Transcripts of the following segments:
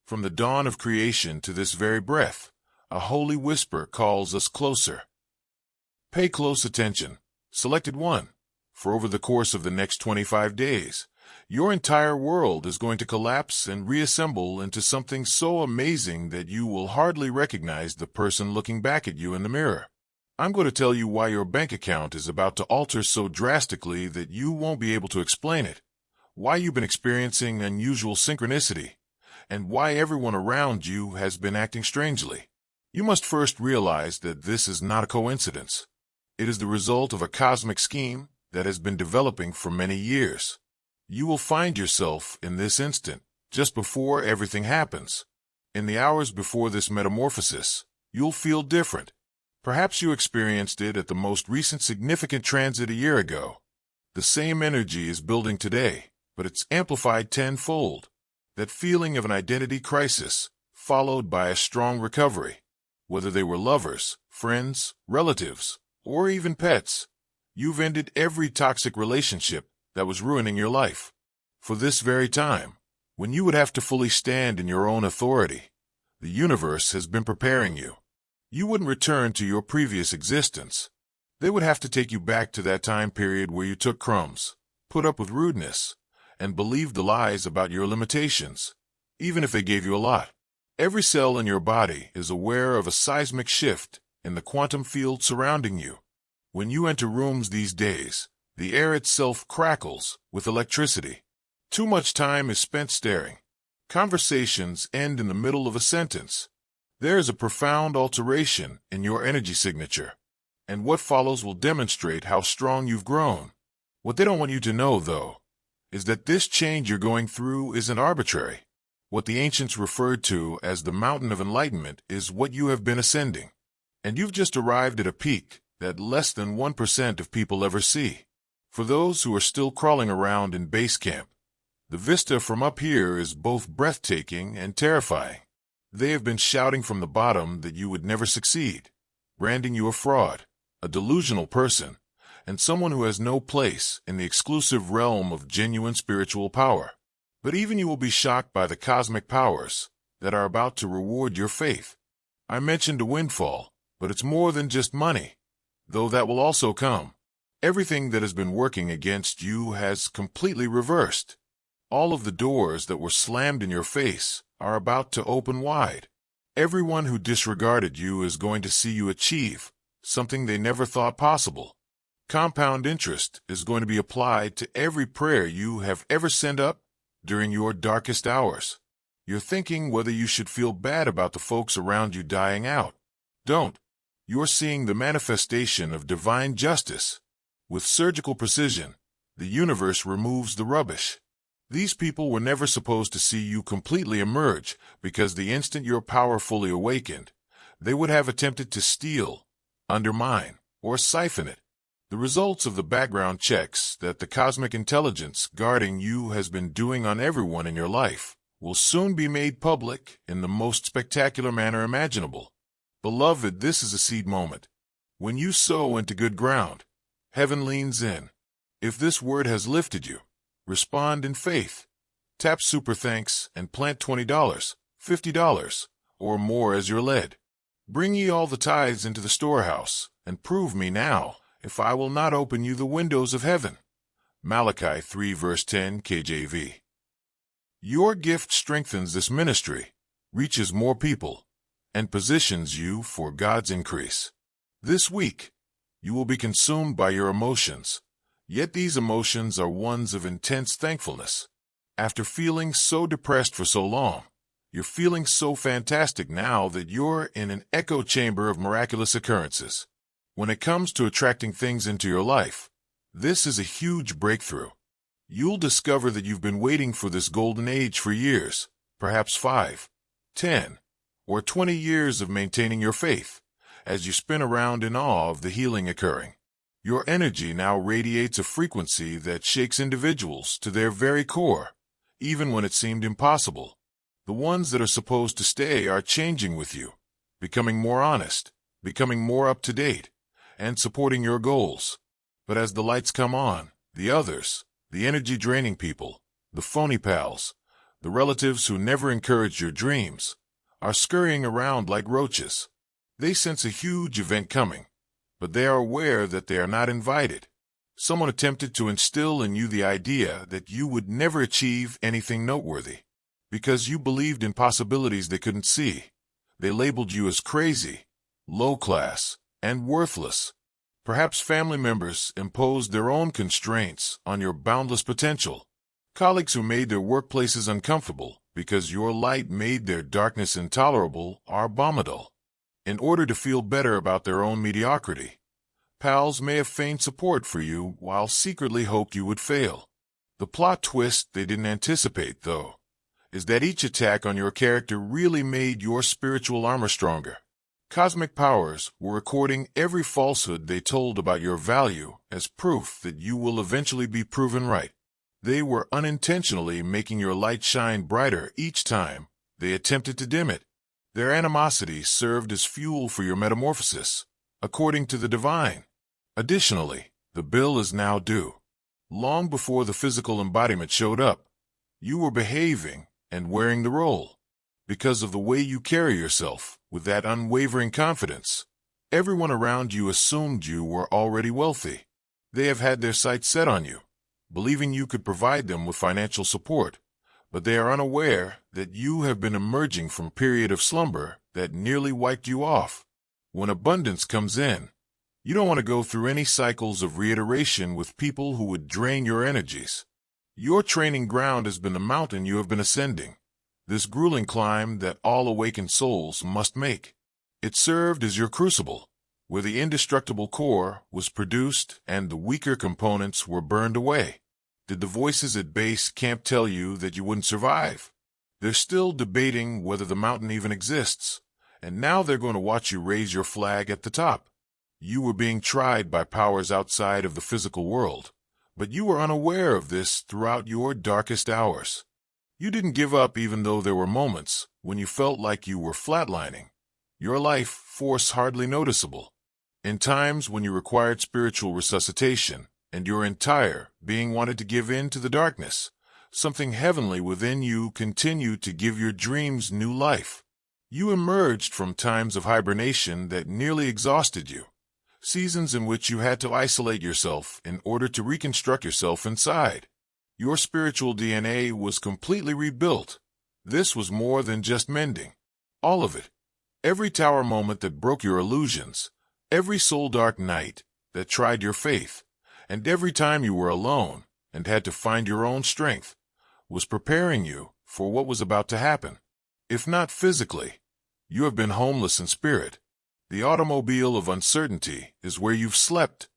From the dawn of creation to this very breath, a holy whisper calls us closer. Pay close attention, selected one, for over the course of the next 25 days, your entire world is going to collapse and reassemble into something so amazing that you will hardly recognize the person looking back at you in the mirror. I'm going to tell you why your bank account is about to alter so drastically that you won't be able to explain it, why you've been experiencing unusual synchronicity, and why everyone around you has been acting strangely. You must first realize that this is not a coincidence. It is the result of a cosmic scheme that has been developing for many years. You will find yourself in this instant, just before everything happens. In the hours before this metamorphosis, you'll feel different. Perhaps you experienced it at the most recent significant transit a year ago. The same energy is building today, but it's amplified tenfold. That feeling of an identity crisis, followed by a strong recovery. Whether they were lovers, friends, relatives, or even pets, you've ended every toxic relationship that was ruining your life. For this very time, when you would have to fully stand in your own authority, the universe has been preparing you. You wouldn't return to your previous existence. They would have to take you back to that time period where you took crumbs, put up with rudeness, and believed the lies about your limitations, even if they gave you a lot. Every cell in your body is aware of a seismic shift in the quantum field surrounding you. When you enter rooms these days, the air itself crackles with electricity. Too much time is spent staring. Conversations end in the middle of a sentence. There is a profound alteration in your energy signature, and what follows will demonstrate how strong you've grown. What they don't want you to know, though, is that this change you're going through isn't arbitrary. What the ancients referred to as the mountain of enlightenment is what you have been ascending, and you've just arrived at a peak that less than 1% of people ever see. For those who are still crawling around in base camp, the vista from up here is both breathtaking and terrifying. They have been shouting from the bottom that you would never succeed, branding you a fraud, a delusional person, and someone who has no place in the exclusive realm of genuine spiritual power. But even you will be shocked by the cosmic powers that are about to reward your faith. I mentioned a windfall, but it's more than just money, though that will also come. Everything that has been working against you has completely reversed. All of the doors that were slammed in your face are about to open wide. Everyone who disregarded you is going to see you achieve something they never thought possible. Compound interest is going to be applied to every prayer you have ever sent up during your darkest hours. You're thinking whether you should feel bad about the folks around you dying out. Don't. You're seeing the manifestation of divine justice. With surgical precision, the universe removes the rubbish. These people were never supposed to see you completely emerge because the instant your power fully awakened, they would have attempted to steal, undermine, or siphon it. The results of the background checks that the cosmic intelligence guarding you has been doing on everyone in your life will soon be made public in the most spectacular manner imaginable. Beloved, this is a seed moment. When you sow into good ground, heaven leans in. If this word has lifted you, respond in faith. Tap super thanks and plant $20, $50, or more as you're led. Bring ye all the tithes into the storehouse, and prove me now, if I will not open you the windows of heaven. Malachi 3 verse 10 KJV. Your gift strengthens this ministry, reaches more people, and positions you for God's increase. This week, you will be consumed by your emotions, yet these emotions are ones of intense thankfulness. After feeling so depressed for so long, you're feeling so fantastic now that you're in an echo chamber of miraculous occurrences. When it comes to attracting things into your life, this is a huge breakthrough. You'll discover that you've been waiting for this golden age for years, perhaps 5, 10, or 20 years of maintaining your faith, as you spin around in awe of the healing occurring. Your energy now radiates a frequency that shakes individuals to their very core, even when it seemed impossible. The ones that are supposed to stay are changing with you, becoming more honest, becoming more up-to-date, and supporting your goals. But as the lights come on, the others, the energy-draining people, the phony pals, The relatives who never encouraged your dreams are scurrying around like roaches. They sense a huge event coming, but they are aware that they are not invited. Someone attempted to instill in you the idea that you would never achieve anything noteworthy. Because you believed in possibilities they couldn't see, they labeled you as crazy, low class, and worthless. Perhaps family members imposed their own constraints on your boundless potential. Colleagues who made their workplaces uncomfortable because your light made their darkness intolerable are abominable. In order to feel better about their own mediocrity, pals may have feigned support for you while secretly hoped you would fail. The plot twist they didn't anticipate, though, is that each attack on your character really made your spiritual armor stronger. Cosmic powers were recording every falsehood they told about your value as proof that you will eventually be proven right. They were unintentionally making your light shine brighter each time they attempted to dim it. Their animosity served as fuel for your metamorphosis, according to the divine. Additionally, the bill is now due. Long before the physical embodiment showed up, you were behaving and wearing the role. Because of the way you carry yourself with that unwavering confidence, everyone around you assumed you were already wealthy. They have had their sights set on you, believing you could provide them with financial support, but they are unaware that you have been emerging from a period of slumber that nearly wiped you off. When abundance comes in, you don't want to go through any cycles of reiteration with people who would drain your energies. Your training ground has been the mountain you have been ascending, this grueling climb that all awakened souls must make. It served as your crucible, where the indestructible core was produced and the weaker components were burned away. Did the voices at base camp tell you that you wouldn't survive? They're still debating whether the mountain even exists, and now they're going to watch you raise your flag at the top. You were being tried by powers outside of the physical world, but you were unaware of this throughout your darkest hours. You didn't give up even though there were moments when you felt like you were flatlining, your life force hardly noticeable. In times when you required spiritual resuscitation and your entire being wanted to give in to the darkness, something heavenly within you continued to give your dreams new life. You emerged from times of hibernation that nearly exhausted you, seasons in which you had to isolate yourself in order to reconstruct yourself inside. Your spiritual DNA was completely rebuilt. This was more than just mending. All of it. Every tower moment that broke your illusions, every soul-dark night that tried your faith, and every time you were alone and had to find your own strength, was preparing you for what was about to happen. If not physically, you have been homeless in spirit. The automobile of uncertainty is where you've slept.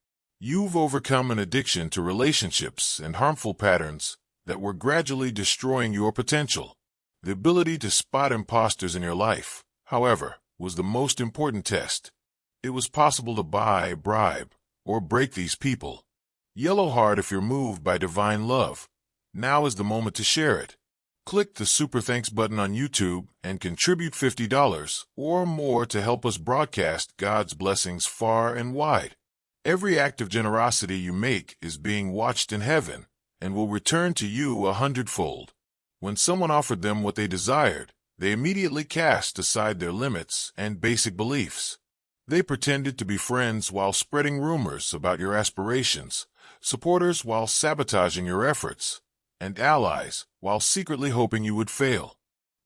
You've overcome an addiction to relationships and harmful patterns that were gradually destroying your potential. The ability to spot imposters in your life, however, was the most important test. It was possible to buy, bribe, or break these people. Yellow heart if you're moved by divine love. Now is the moment to share it. Click the Super Thanks button on YouTube and contribute $50 or more to help us broadcast God's blessings far and wide. Every act of generosity you make is being watched in heaven and will return to you 100-fold. When someone offered them what they desired, they immediately cast aside their limits and basic beliefs. They pretended to be friends while spreading rumors about your aspirations, supporters while sabotaging your efforts, and allies while secretly hoping you would fail.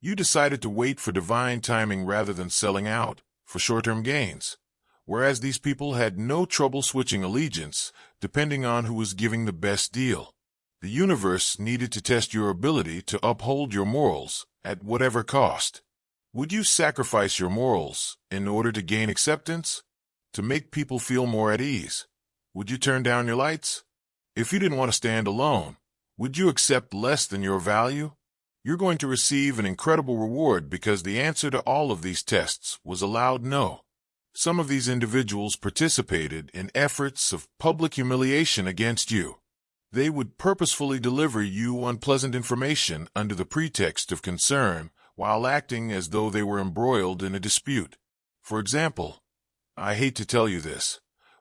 You decided to wait for divine timing rather than selling out for short-term gains, whereas these people had no trouble switching allegiance depending on who was giving the best deal. The universe needed to test your ability to uphold your morals at whatever cost. Would you sacrifice your morals in order to gain acceptance? To make people feel more at ease? Would you turn down your lights? If you didn't want to stand alone, would you accept less than your value? You're going to receive an incredible reward because the answer to all of these tests was a loud no. Some of these individuals participated in efforts of public humiliation against you. They would purposefully deliver you unpleasant information under the pretext of concern while acting as though they were embroiled in a dispute. For example, I hate to tell you this,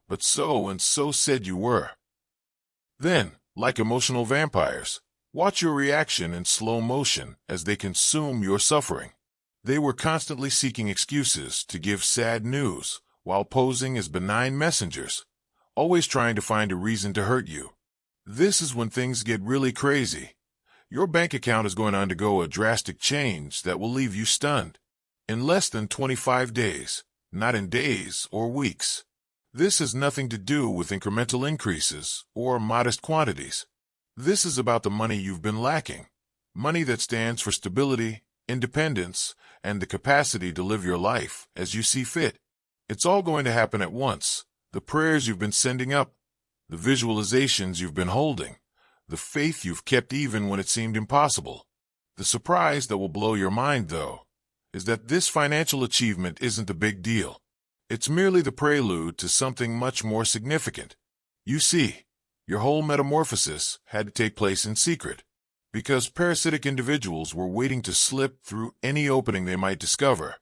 but so-and-so said you were. Then, like emotional vampires, Watch your reaction in slow motion as they consume your suffering. They were constantly seeking excuses to give sad news while posing as benign messengers, always trying to find a reason to hurt you. This is when things get really crazy. Your bank account is going to undergo a drastic change that will leave you stunned. In less than 25 days, not in days or weeks. This has nothing to do with incremental increases or modest quantities. This is about the money you've been lacking. Money that stands for stability, independence, and the capacity to live your life as you see fit. It's all going to happen at once. The prayers you've been sending up, the visualizations you've been holding, the faith you've kept even when it seemed impossible. The surprise that will blow your mind, though, is that this financial achievement isn't the big deal. It's merely the prelude to something much more significant. You see, your whole metamorphosis had to take place in secret, because parasitic individuals were waiting to slip through any opening they might discover.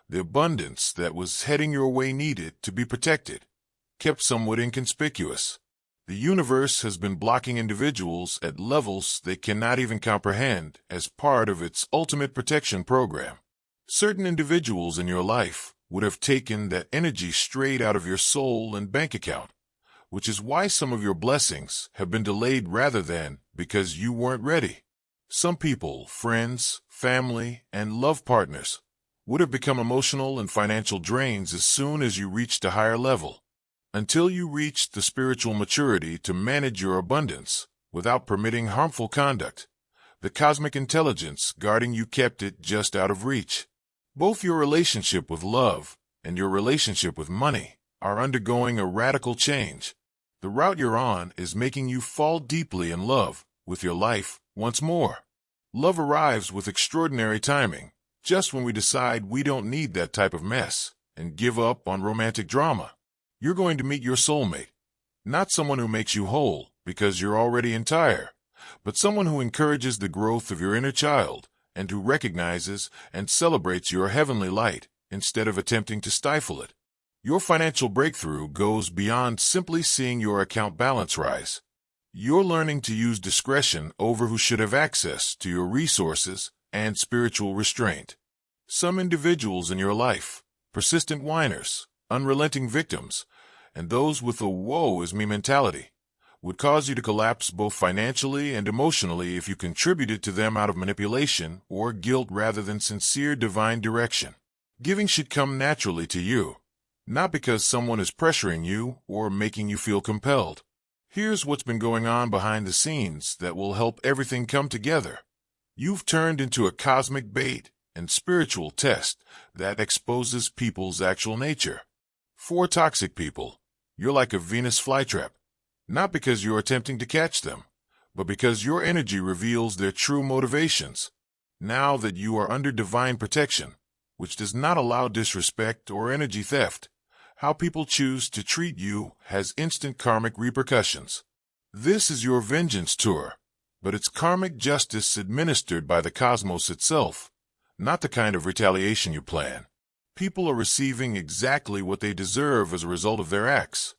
The abundance that was heading your way needed to be protected, kept somewhat inconspicuous. The universe has been blocking individuals at levels they cannot even comprehend as part of its ultimate protection program. Certain individuals in your life would have taken that energy straight out of your soul and bank account, which is why some of your blessings have been delayed rather than because you weren't ready. Some people, friends, family, and love partners would have become emotional and financial drains as soon as you reached a higher level. Until you reached the spiritual maturity to manage your abundance without permitting harmful conduct, the cosmic intelligence guarding you kept it just out of reach. Both your relationship with love and your relationship with money are undergoing a radical change. The route you're on is making you fall deeply in love with your life once more. Love arrives with extraordinary timing, just when we decide we don't need that type of mess and give up on romantic drama. You're going to meet your soulmate, not someone who makes you whole because you're already entire, but someone who encourages the growth of your inner child and who recognizes and celebrates your heavenly light instead of attempting to stifle it. Your financial breakthrough goes beyond simply seeing your account balance rise. You're learning to use discretion over who should have access to your resources and spiritual restraint. Some individuals in your life, persistent whiners, unrelenting victims, and those with a woe is me mentality, would cause you to collapse both financially and emotionally if you contributed to them out of manipulation or guilt rather than sincere divine direction. Giving should come naturally to you, not because someone is pressuring you or making you feel compelled. Here's what's been going on behind the scenes that will help everything come together. You've turned into a cosmic bait and spiritual test that exposes people's actual nature. For toxic people, you're like a Venus flytrap, not because you're attempting to catch them, but because your energy reveals their true motivations. Now that you are under divine protection, which does not allow disrespect or energy theft, how people choose to treat you has instant karmic repercussions. This is your vengeance tour, but it's karmic justice administered by the cosmos itself, not the kind of retaliation you plan. People are receiving exactly what they deserve as a result of their acts,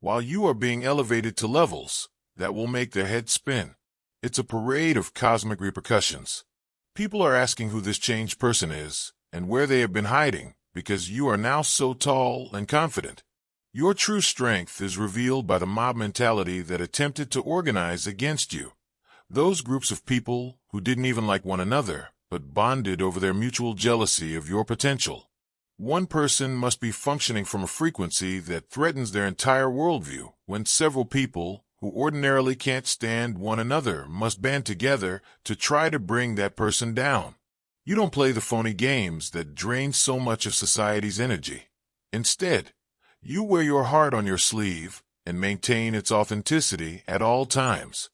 while you are being elevated to levels that will make their heads spin. It's a parade of cosmic repercussions. People are asking who this changed person is and where they have been hiding because you are now so tall and confident. Your true strength is revealed by the mob mentality that attempted to organize against you. Those groups of people who didn't even like one another but bonded over their mutual jealousy of your potential. One person must be functioning from a frequency that threatens their entire worldview, when several people who ordinarily can't stand one another must band together to try to bring that person down. You don't play the phony games that drain so much of society's energy. Instead, you wear your heart on your sleeve and maintain its authenticity at all times.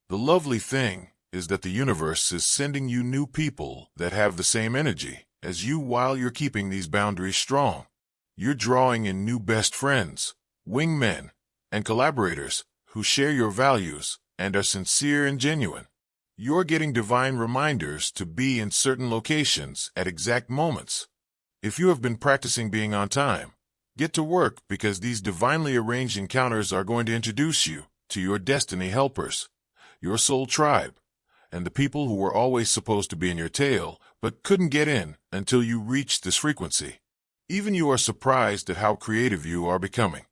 The lovely thing is that the universe is sending you new people that have the same energy as you while you're keeping these boundaries strong. You're drawing in new best friends, wingmen, and collaborators who share your values and are sincere and genuine. You're getting divine reminders to be in certain locations at exact moments. If you have been practicing being on time, get to work because these divinely arranged encounters are going to introduce you to your destiny helpers, your soul tribe, and the people who were always supposed to be in your tail but couldn't get in until you reached this frequency. Even you are surprised at how creative you are becoming.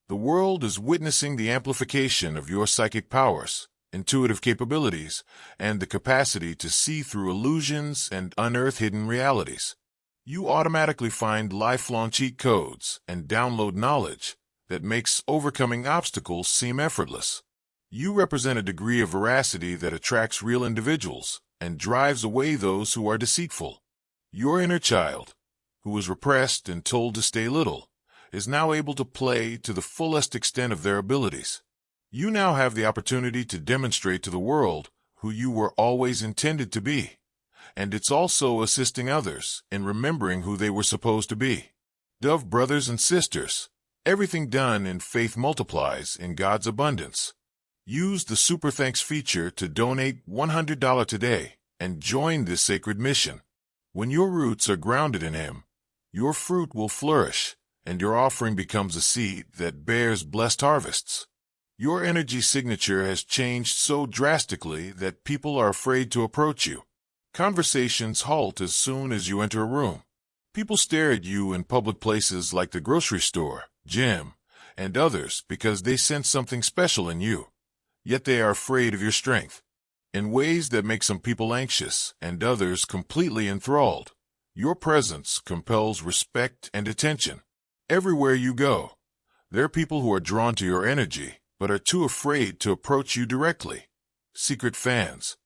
The world is witnessing the amplification of your psychic powers, intuitive capabilities, and the capacity to see through illusions and unearth hidden realities. You automatically find lifelong cheat codes and download knowledge that makes overcoming obstacles seem effortless. You represent a degree of veracity that attracts real individuals and drives away those who are deceitful. Your inner child, who was repressed and told to stay little, is now able to play to the fullest extent of their abilities. You now have the opportunity to demonstrate to the world who you were always intended to be, and it's also assisting others in remembering who they were supposed to be. Dove brothers and sisters, everything done in faith multiplies in God's abundance. Use the Super Thanks feature to donate $100 today and join this sacred mission. When your roots are grounded in Him, your fruit will flourish, and your offering becomes a seed that bears blessed harvests. Your energy signature has changed so drastically that people are afraid to approach you. Conversations halt as soon as you enter a room. People stare at you in public places like the grocery store, gym, and others because they sense something special in you. Yet they are afraid of your strength. In ways that make some people anxious and others completely enthralled, your presence compels respect and attention. Everywhere you go, there are people who are drawn to your energy but are too afraid to approach you directly. Secret fans.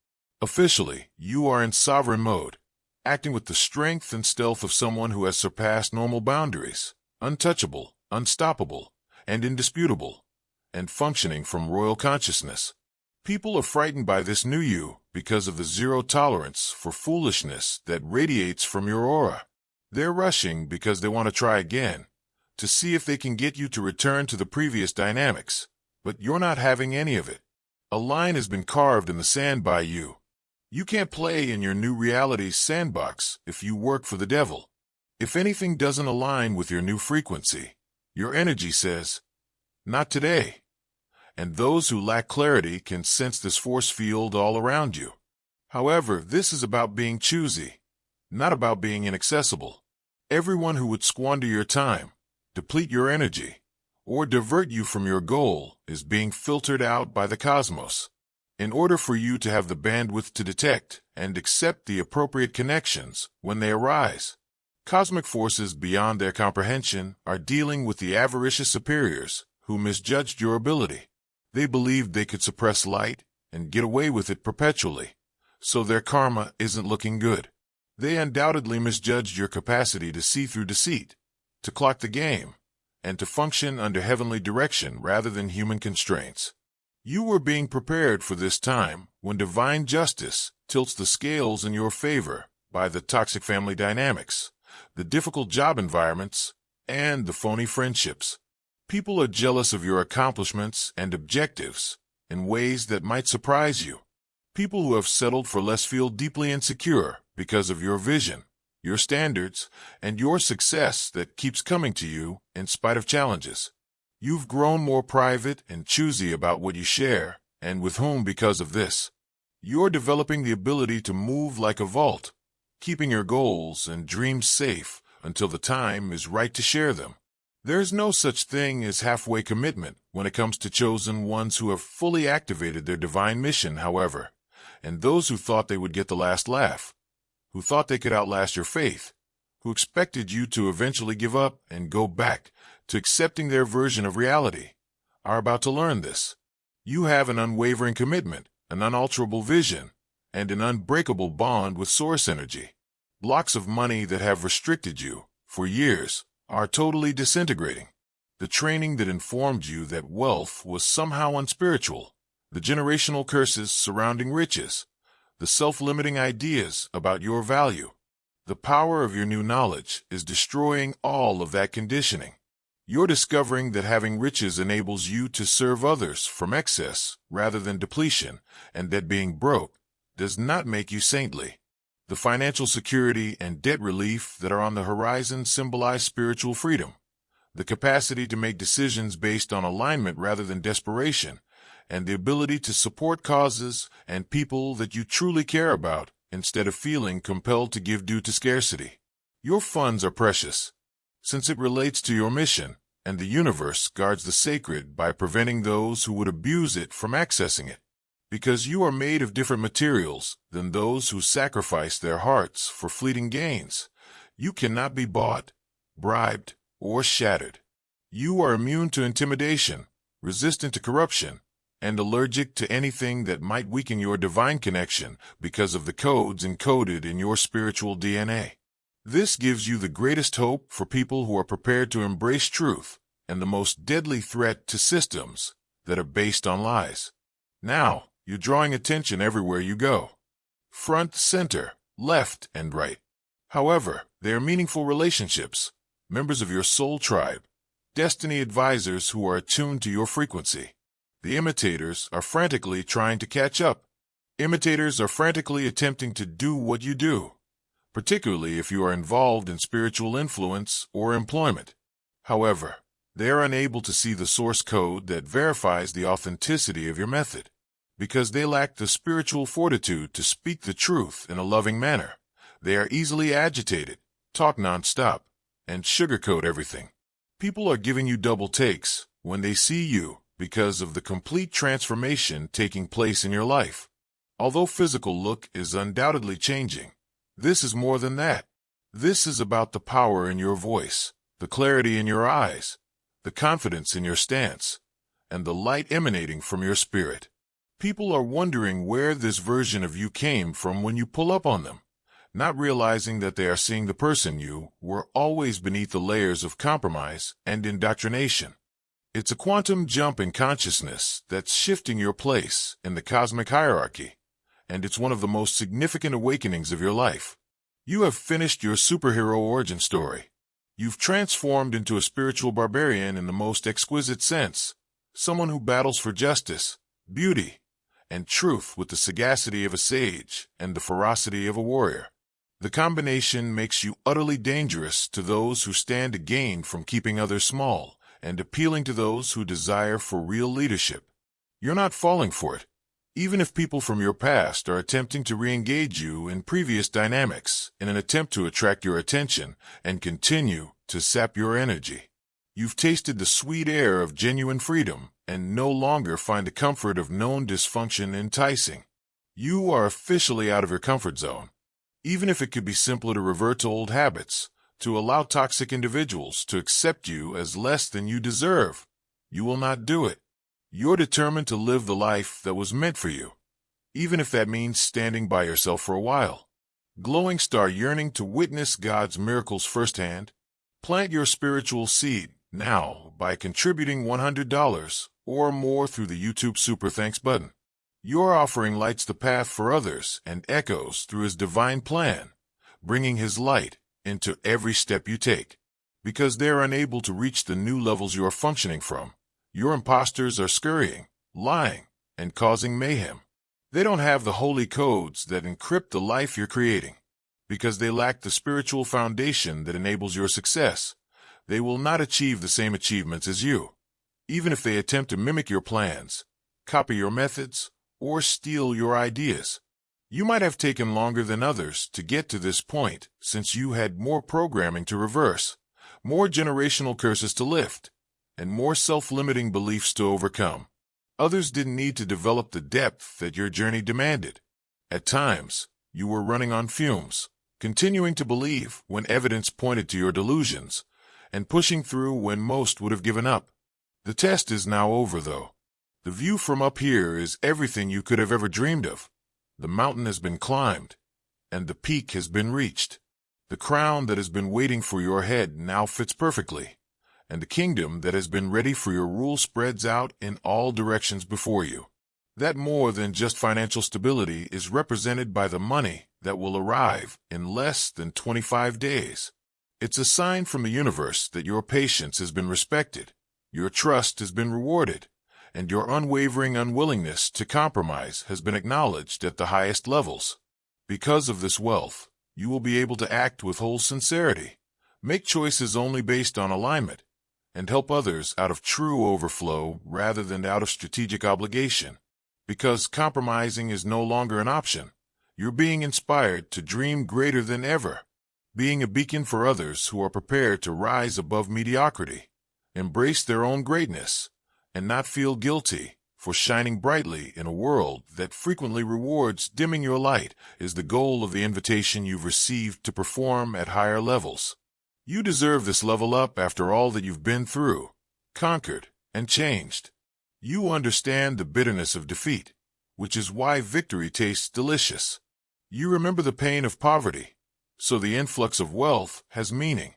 Officially, you are in sovereign mode, acting with the strength and stealth of someone who has surpassed normal boundaries, untouchable, unstoppable, and indisputable, and functioning from royal consciousness. People are frightened by this new you because of the zero tolerance for foolishness that radiates from your aura. They're rushing because they want to try again, to see if they can get you to return to the previous dynamics, but you're not having any of it. A line has been carved in the sand by you. You can't play in your new reality's sandbox if you work for the devil. If anything doesn't align with your new frequency, your energy says, "Not today." And those who lack clarity can sense this force field all around you. However, this is about being choosy, not about being inaccessible. Everyone who would squander your time, deplete your energy, or divert you from your goal is being filtered out by the cosmos. In order for you to have the bandwidth to detect and accept the appropriate connections when they arise, cosmic forces beyond their comprehension are dealing with the avaricious superiors who misjudged your ability. They believed they could suppress light and get away with it perpetually, so their karma isn't looking good. They undoubtedly misjudged your capacity to see through deceit, to clock the game, and to function under heavenly direction rather than human constraints. You were being prepared for this time when divine justice tilts the scales in your favor by the toxic family dynamics, the difficult job environments, and the phony friendships. People are jealous of your accomplishments and objectives in ways that might surprise you. People who have settled for less feel deeply insecure because of your vision, your standards, and your success that keeps coming to you in spite of challenges. You've grown more private and choosy about what you share and with whom because of this. You're developing the ability to move like a vault, keeping your goals and dreams safe until the time is right to share them. There's no such thing as halfway commitment when it comes to chosen ones who have fully activated their divine mission, however, and those who thought they would get the last laugh, who thought they could outlast your faith, who expected you to eventually give up and go back to accepting their version of reality, are about to learn this. You have an unwavering commitment, an unalterable vision, and an unbreakable bond with source energy. Blocks of money that have restricted you for years are totally disintegrating. The training that informed you that wealth was somehow unspiritual, the generational curses surrounding riches, the self-limiting ideas about your value. The power of your new knowledge is destroying all of that conditioning. You're discovering that having riches enables you to serve others from excess rather than depletion, and that being broke does not make you saintly. The financial security and debt relief that are on the horizon symbolize spiritual freedom, the capacity to make decisions based on alignment rather than desperation, and the ability to support causes and people that you truly care about instead of feeling compelled to give due to scarcity. Your funds are precious, since it relates to your mission, and the universe guards the sacred by preventing those who would abuse it from accessing it. Because you are made of different materials than those who sacrifice their hearts for fleeting gains, you cannot be bought, bribed, or shattered. You are immune to intimidation, resistant to corruption, and allergic to anything that might weaken your divine connection because of the codes encoded in your spiritual DNA. This gives you the greatest hope for people who are prepared to embrace truth and the most deadly threat to systems that are based on lies. Now, you're drawing attention everywhere you go. Front, center, left, and right. However, they are meaningful relationships, members of your soul tribe, destiny advisors who are attuned to your frequency. The imitators are frantically trying to catch up. Imitators are frantically attempting to do what you do, particularly if you are involved in spiritual influence or employment. However, they are unable to see the source code that verifies the authenticity of your method, because they lack the spiritual fortitude to speak the truth in a loving manner. They are easily agitated, talk nonstop, and sugarcoat everything. People are giving you double takes when they see you because of the complete transformation taking place in your life. Although physical look is undoubtedly changing, this is more than that. This is about the power in your voice, the clarity in your eyes, the confidence in your stance, and the light emanating from your spirit. People are wondering where this version of you came from when you pull up on them, not realizing that they are seeing the person you were always beneath the layers of compromise and indoctrination. It's a quantum jump in consciousness that's shifting your place in the cosmic hierarchy, and it's one of the most significant awakenings of your life. You have finished your superhero origin story. You've transformed into a spiritual barbarian in the most exquisite sense, someone who battles for justice, beauty, and truth with the sagacity of a sage and the ferocity of a warrior. The combination makes you utterly dangerous to those who stand to gain from keeping others small, and appealing to those who desire for real leadership. You're not falling for it, even if people from your past are attempting to re-engage you in previous dynamics in an attempt to attract your attention and continue to sap your energy. You've tasted the sweet air of genuine freedom and no longer find the comfort of known dysfunction enticing. You are officially out of your comfort zone. Even if it could be simpler to revert to old habits, to allow toxic individuals to accept you as less than you deserve, you will not do it. You're determined to live the life that was meant for you, even if that means standing by yourself for a while. Glowing star yearning to witness God's miracles firsthand? Plant your spiritual seed now by contributing $100 or more through the YouTube Super Thanks button. Your offering lights the path for others and echoes through His divine plan, bringing His light into every step you take. Because they are unable to reach the new levels you are functioning from, your imposters are scurrying, lying, and causing mayhem. They don't have the holy codes that encrypt the life you're creating. Because they lack the spiritual foundation that enables your success, they will not achieve the same achievements as you. Even if they attempt to mimic your plans, copy your methods, or steal your ideas. You might have taken longer than others to get to this point since you had more programming to reverse, more generational curses to lift, and more self-limiting beliefs to overcome. Others didn't need to develop the depth that your journey demanded. At times, you were running on fumes, continuing to believe when evidence pointed to your delusions, and pushing through when most would have given up. The test is now over, though. The view from up here is everything you could have ever dreamed of. The mountain has been climbed, and the peak has been reached. The crown that has been waiting for your head now fits perfectly, and the kingdom that has been ready for your rule spreads out in all directions before you. That more than just financial stability is represented by the money that will arrive in less than 25 days. It's a sign from the universe that your patience has been respected, your trust has been rewarded, and your unwavering unwillingness to compromise has been acknowledged at the highest levels. Because of this wealth, you will be able to act with whole sincerity, make choices only based on alignment, and help others out of true overflow rather than out of strategic obligation. Because compromising is no longer an option, you're being inspired to dream greater than ever, being a beacon for others who are prepared to rise above mediocrity, embrace their own greatness, and not feel guilty for shining brightly in a world that frequently rewards dimming your light is the goal of the invitation you've received to perform at higher levels. You deserve this level up after all that you've been through, conquered, and changed. You understand the bitterness of defeat, which is why victory tastes delicious. You remember the pain of poverty, so the influx of wealth has meaning.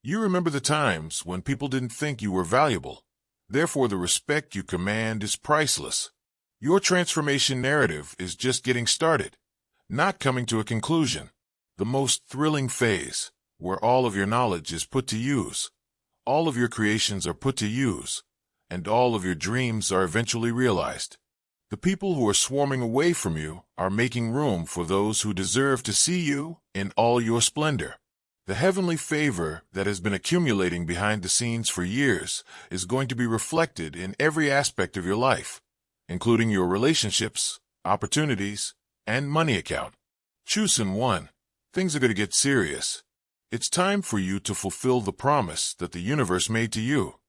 You remember the times when people didn't think you were valuable. Therefore, the respect you command is priceless. Your transformation narrative is just getting started, not coming to a conclusion. The most thrilling phase, where all of your knowledge is put to use, all of your creations are put to use, and all of your dreams are eventually realized. The people who are swarming away from you are making room for those who deserve to see you in all your splendor. The heavenly favor that has been accumulating behind the scenes for years is going to be reflected in every aspect of your life, including your relationships, opportunities, and money account. Choosy 1. Things are going to get serious. It's time for you to fulfill the promise that the universe made to you,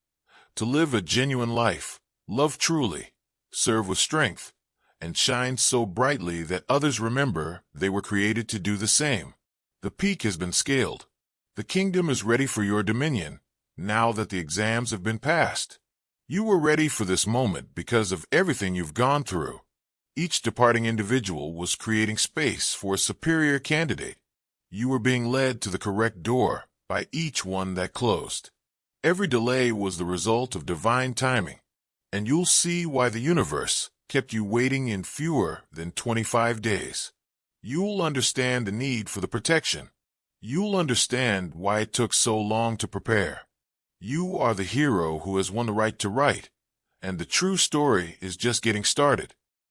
to live a genuine life, love truly, serve with strength, and shine so brightly that others remember they were created to do the same. The peak has been scaled. The kingdom is ready for your dominion, now that the exams have been passed. You were ready for this moment because of everything you've gone through. Each departing individual was creating space for a superior candidate. You were being led to the correct door by each one that closed. Every delay was the result of divine timing, and you'll see why the universe kept you waiting in fewer than 25 days. You'll understand the need for the protection. You'll understand why it took so long to prepare. You are the hero who has won the right to write, and the true story is just getting started.